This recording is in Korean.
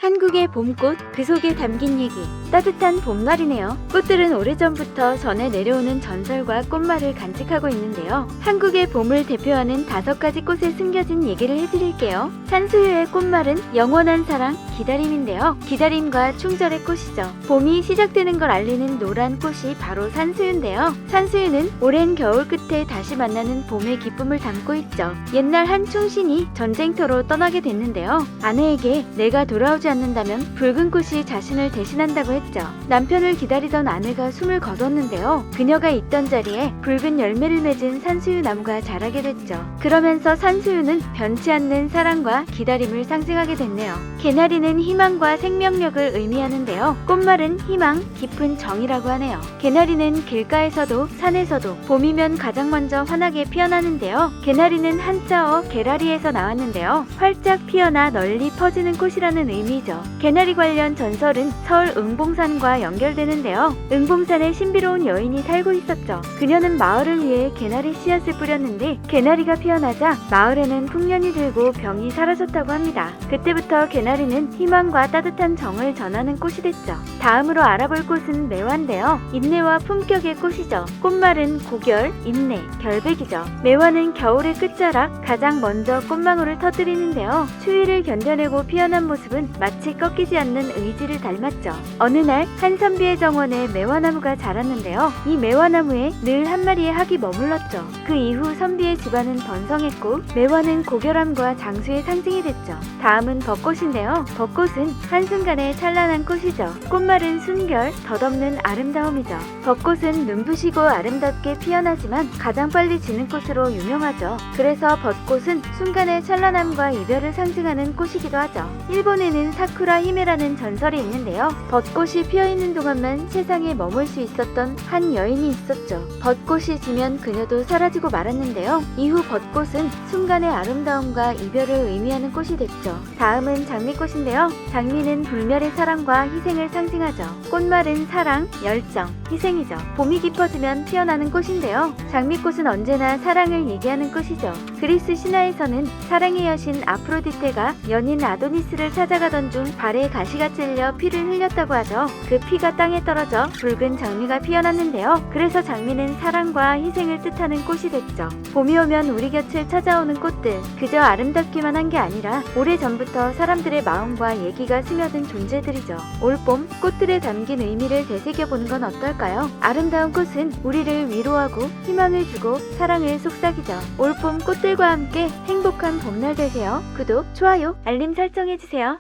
한국의 봄꽃, 그 속에 담긴 얘기. 따뜻한 봄날이네요. 꽃들은 오래전부터 전해 내려오는 전설과 꽃말을 간직하고 있는데요. 한국의 봄을 대표하는 5가지 꽃에 숨겨진 얘기를 해드릴게요. 산수유의 꽃말은 영원한 사랑, 기다림인데요. 기다림과 충절의 꽃이죠. 봄이 시작되는 걸 알리는 노란 꽃이 바로 산수유인데요. 산수유는 오랜 겨울 끝에 다시 만나는 봄의 기쁨을 담고 있죠. 옛날 한 충신이 전쟁터로 떠나게 됐는데요. 아내에게 내가 돌아오지 않는다면 붉은 꽃이 자신을 대신한다고 했죠. 남편을 기다리던 아내가 숨을 거뒀는데요. 그녀가 있던 자리에 붉은 열매를 맺은 산수유 나무가 자라게 됐죠. 그러면서 산수유는 변치 않는 사랑과 기다림을 상징하게 됐네요. 개나리는 희망과 생명력을 의미하는데요. 꽃말은 희망, 깊은 정이라고 하네요. 개나리는 길가에서도 산에서도 봄이면 가장 먼저 환하게 피어나는데요. 개나리는 한자어 개라리에서 나왔는데요. 활짝 피어나 널리 퍼지는 꽃이라는 의미죠. 개나리 관련 전설은 서울 응봉산과 연결되는데요. 응봉산에 신비로운 여인이 살고 있었죠. 그녀는 마을을 위해 개나리 씨앗을 뿌렸는데 개나리가 피어나자 마을에는 풍년이 들고 병이 사라졌다고 합니다. 그때부터 개나리는 희망과 따뜻한 정을 전하는 꽃이 됐죠. 다음으로 알아볼 꽃은 매화인데요. 인내와 품격의 꽃이죠. 꽃말은 고결, 인내, 결백이죠. 매화는 겨울의 끝자락 가장 먼저 꽃망울을 터뜨리는데요. 추위를 견뎌내고 피어난 모습은 마치 꺾이지 않는 의지를 닮았죠. 어느 날 한 선비의 정원에 매화나무가 자랐는데요. 이 매화나무에 늘 한 마리의 학이 머물렀죠. 그 이후 선비의 집안은 번성했고 매화는 고결함과 장수의 상징이 됐죠. 다음은 벚꽃인데요. 벚꽃은 한순간에 찬란한 꽃이죠. 꽃말은 순결, 덧없는 아름다움이죠. 벚꽃은 눈부시고 아름답게 피어나지만 가장 빨리 지는 꽃으로 유명하죠. 그래서 벚꽃은 순간의 찬란함과 이별을 상징하는 꽃이기도 하죠. 일본에는 사쿠라 히메라는 전설이 있는데요. 벚꽃이 피어있는 동안만 세상에 머물 수 있었던 한 여인이 있었죠. 벚꽃이 지면 그녀도 사라지고 말았는데요. 이후 벚꽃은 순간의 아름다움과 이별을 의미하는 꽃이 됐죠. 다음은 장미꽃인데요. 장미는 불멸의 사랑과 희생을 상징하죠. 꽃말은 사랑, 열정, 희생이죠. 봄이 깊어지면 피어나는 꽃인데요. 장미꽃은 언제나 사랑을 얘기하는 꽃이죠. 그리스 신화에서는 사랑의 여신 아프로디테가 연인 아도니스를 찾아가던 중 발에 가시가 찔려 피를 흘렸다고 하죠. 그 피가 땅에 떨어져 붉은 장미가 피어났는데요. 그래서 장미는 사랑과 희생을 뜻하는 꽃이 됐죠. 봄이 오면 우리 곁을 찾아오는 꽃들, 그저 아름답기만 한 게 아니라 오래전부터 사람들의 마음과 얘기가 스며든 존재들이죠. 올봄 꽃들에 담긴 의미를 되새겨보는 건 어떨까요? 아름다운 꽃은 우리를 위로하고 희망을 주고 사랑을 속삭이죠. 올봄 꽃들과 함께 행복한 봄날 되세요. 구독, 좋아요, 알림 설정해주세요.